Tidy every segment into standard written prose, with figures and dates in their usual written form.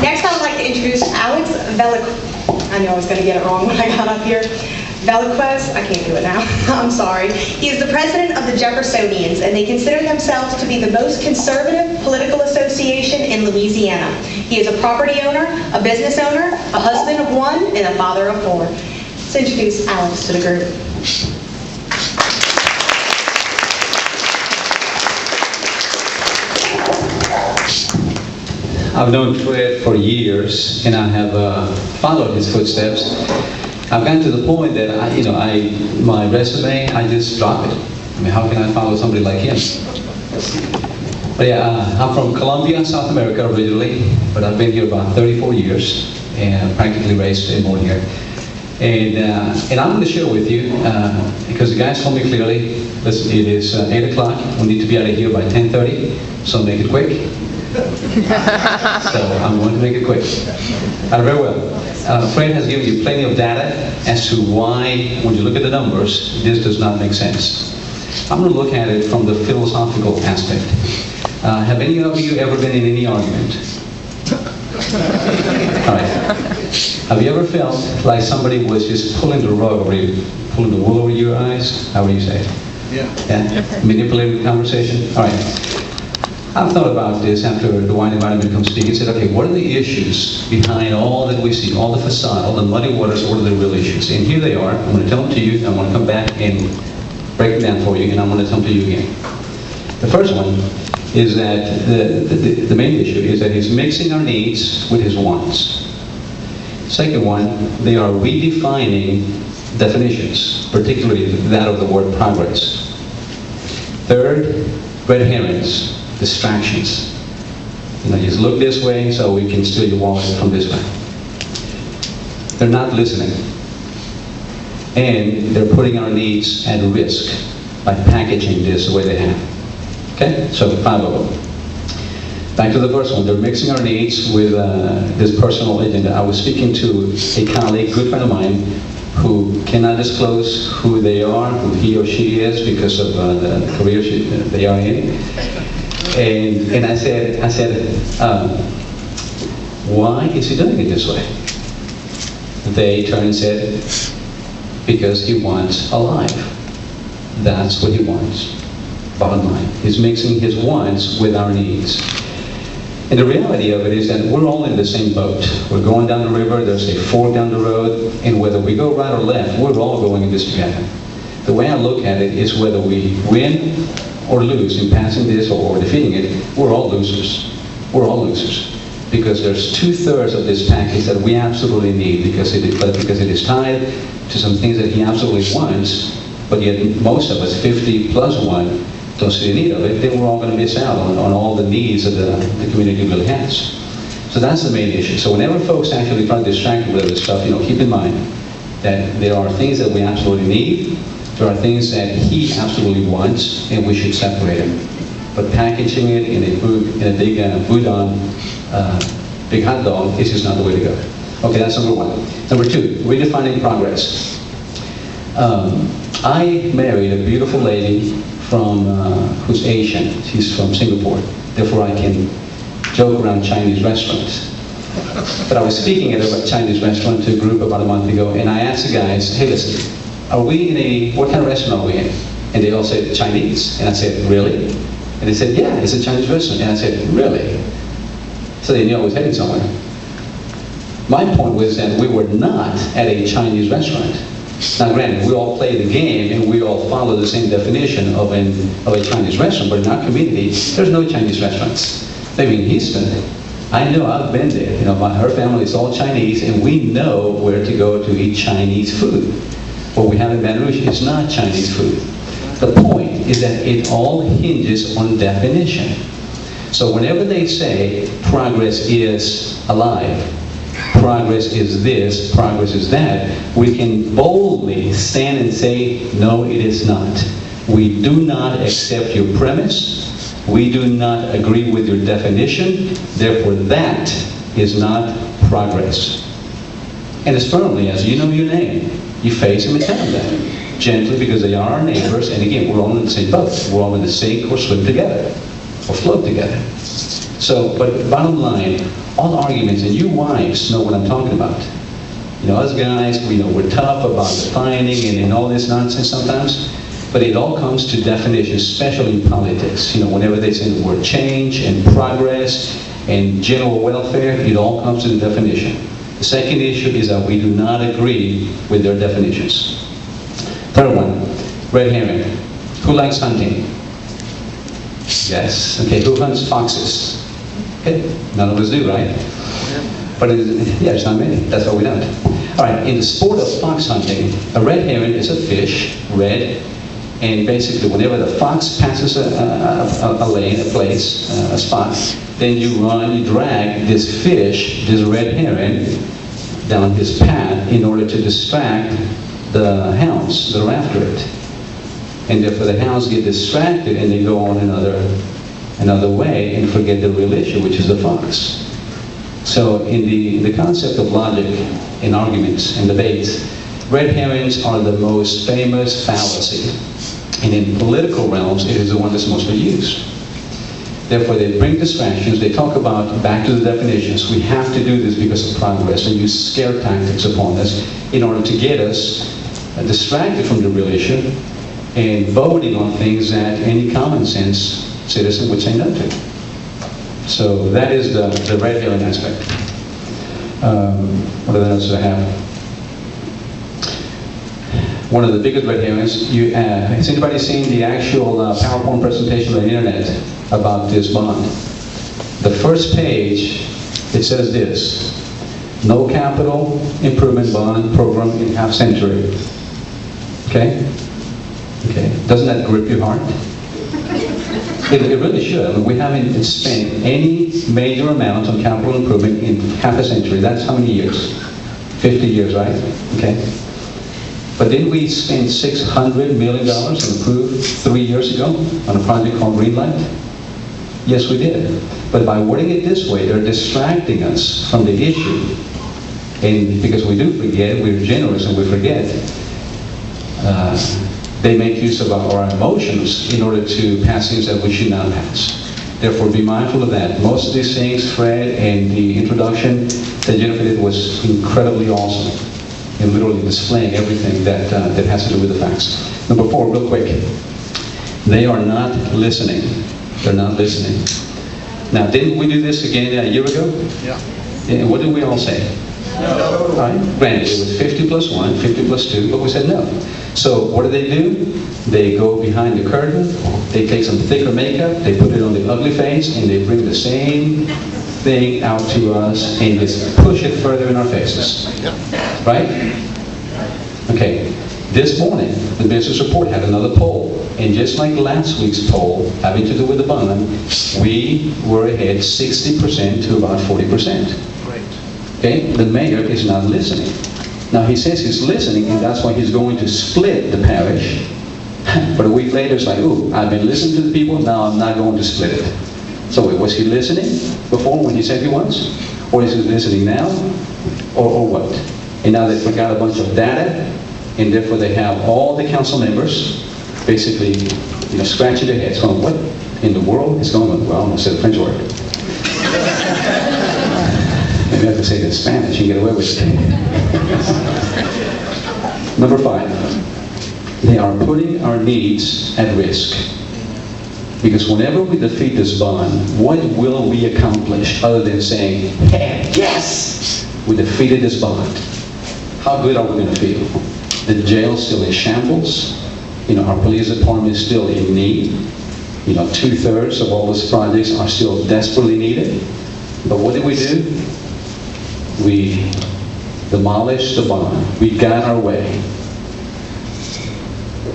Next, I would like to introduce Alex Velasquez. I knew I was going to get it wrong when I got up here. Velasquez, I can't do it now, I'm sorry. He is the president of the Jeffersonians, and they consider themselves to be the most conservative political association in Louisiana. He is a property owner, a business owner, a husband of one, and a father of four. Let's introduce Alex to the group. I've known Fred for years, and I have followed his footsteps. I've gotten to the point that my resume, I just drop it. I mean, how can I follow somebody like him? But yeah, I'm from Colombia, South America originally, but I've been here about 34 years and practically raised and born here. And I'm going to share with you, because the guys told me clearly, listen, it is 8 o'clock, we need to be out of here by 10:30, so make it quick. So I'm going to make it quick. Very well. Fred has given you plenty of data as to why, when you look at the numbers, this does not make sense. I'm going to look at it from the philosophical aspect. Have any of you ever been in any argument? All right. Have you ever felt like somebody was just pulling the rug over you, pulling the wool over your eyes? How would you say it? Yeah. Manipulating the conversation? All right. I've thought about this after the wine environment comes speak and said, okay, what are the issues behind all that we see, all the facade, all the muddy waters, what are the real issues? And here they are. I'm going to tell them to you, I'm going to come back and break them down for you, and I'm going to tell them to you again. The first one is that the main issue is that he's mixing our needs with his wants. Second one, they are redefining definitions, particularly that of the word progress. Third, red herrings. Distractions. Just look this way so we can steal your wallet from this way. They're not listening. And they're putting our needs at risk by packaging this the way they have. Okay? So 5 of them. Back to the first one. They're mixing our needs with this personal agenda. I was speaking to a colleague, good friend of mine, who cannot disclose who they are, who he or she is because of the career they are in. And I said, why is he doing it this way? They turned and said, because he wants a life. That's what he wants. Bottom line. He's mixing his wants with our needs. And the reality of it is that we're all in the same boat. We're going down the river, there's a fork down the road, and whether we go right or left, we're all going in this together. The way I look at it is whether we win or lose in passing this or defeating it, we're all losers. We're all losers. Because there's 2/3 of this package that we absolutely need because it is tied to some things that he absolutely wants, but yet most of us, 50 plus 1, don't see the need of it, then we're all going to miss out on all the needs that the community really has. So that's the main issue. So whenever folks actually try to distract you with this stuff, keep in mind that there are things that we absolutely need, there are things that he absolutely wants, and we should separate them. But packaging it in a big boudin, big hot dog is just not the way to go. Okay, that's number 1. Number 2, redefining progress. I married a beautiful lady who's Asian. She's from Singapore. Therefore, I can joke around Chinese restaurants. But I was speaking at a Chinese restaurant to a group about a month ago, and I asked the guys, hey, listen, what kind of restaurant are we in? And they all said, Chinese. And I said, really? And they said, yeah, it's a Chinese restaurant. And I said, really? So they knew I was heading somewhere. My point was that we were not at a Chinese restaurant. Now granted, we all play the game and we all follow the same definition of a Chinese restaurant, but in our community, there's no Chinese restaurants. Maybe in Houston, I know, I've been there. Her family is all Chinese, and we know where to go to eat Chinese food. What we have in Baton Rouge is not Chinese food. The point is that it all hinges on definition. So whenever they say progress is alive, progress is this, progress is that, we can boldly stand and say, no, it is not. We do not accept your premise. We do not agree with your definition. Therefore, that is not progress. And as firmly as you know your name, you face them and tell them that. Gently, because they are our neighbors, and again, we're all in the same boat. We're all in the sink or swim together, or float together. So, but bottom line, all arguments, and you wives know what I'm talking about. You know, us guys, we're tough about defining and all this nonsense sometimes, but it all comes to definitions, especially in politics. You know, whenever they say the word change and progress and general welfare, it all comes to the definition. The second issue is that we do not agree with their definitions. Third one, red herring. Who likes hunting? Yes. Okay, who hunts foxes? Okay, none of us do, right? But it's not many. That's what we don't. All right, in the sport of fox hunting, a red herring is a fish, red, and basically whenever the fox passes a lane, a place, a spot, then you drag this fish, this red herring, down his path in order to distract the hounds that are after it. And therefore the hounds get distracted and they go on another way and forget the real issue, which is the fox. So in the concept of logic in arguments and debates, red herrings are the most famous fallacy. And in political realms, it is the one that's mostly used. Therefore, they bring distractions. They talk about, back to the definitions, we have to do this because of progress, and use scare tactics upon us in order to get us distracted from the real issue and voting on things that any common sense citizen would say no to. So that is the red herring aspect. What else do I have? One of the biggest red herrings, has anybody seen the actual PowerPoint presentation on the internet about this bond? The first page, it says this: no capital improvement bond program in half century. Okay? Okay. Doesn't that grip your heart? It really should. I mean, we haven't spent any major amount on capital improvement in half a century. That's how many years? 50 years, right? Okay. But didn't we spend $600 million and approve 3 years ago on a project called Greenlight? Yes, we did. But by wording it this way, they're distracting us from the issue. And because we do forget, we're generous and we forget, they make use of our emotions in order to pass things that we should not pass. Therefore, be mindful of that. Most of these things, Fred, and the introduction that Jennifer did was incredibly awesome in literally displaying everything that has to do with the facts. Number 4, real quick. They are not listening. They're not listening. Now, didn't we do this again a year ago? Yeah. And what did we all say? No. All right. Granted, it was 50 plus 1, 50 plus 2, but we said no. So what do? They go behind the curtain, they take some thicker makeup, they put it on the ugly face, and they bring the same thing out to us and just push it further in our faces. Right? Okay. This morning, the business report had another poll, and just like last week's poll having to do with the bond, we were ahead 60% to about 40%. Right. Okay? The mayor is not listening. Now he says he's listening, and that's why he's going to split the parish. But a week later, it's like, ooh, I've been listening to the people, now I'm not going to split it. So wait, was he listening before when he said he was? Or is he listening now? Or what? And now they've got a bunch of data, and therefore they have all the council members basically, scratching their heads, going, what in the world is going on? Well, I almost said a French word. Maybe I have to say it in Spanish, you get away with it. Number 5, they are putting our needs at risk. Because whenever we defeat this bond, what will we accomplish other than saying, hey, yes, we defeated this bond? How good are we going to feel? The jail's still in shambles. Our police department is still in need. 2/3 of all those projects are still desperately needed. But what did we do? We demolished the bond. We got our way.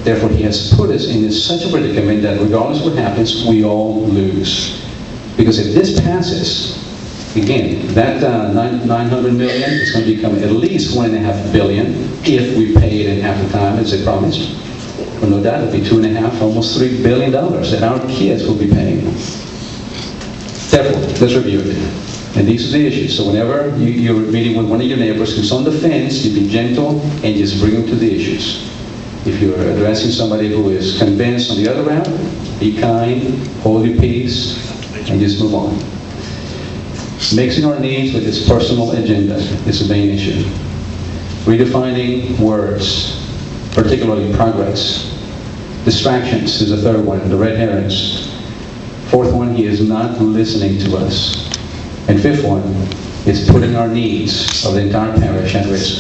Therefore, he has put us in such a predicament that regardless of what happens, we all lose. Because if this passes, again, that 900 million is going to become at least 1.5 billion if we pay it in half the time as they promised. Well, no doubt it'll be 2.5, almost $3 billion that our kids will be paying. Therefore, let's review it. And these are the issues. So whenever you're meeting with one of your neighbors who's on the fence, you be gentle and just bring them to the issues. If you're addressing somebody who is convinced on the other route, be kind, hold your peace, and just move on. Mixing our needs with his personal agenda is the main issue. Redefining words, particularly progress. Distractions is the third one, the red herrings. Fourth one, he is not listening to us. And fifth one is putting our needs of the entire parish at risk.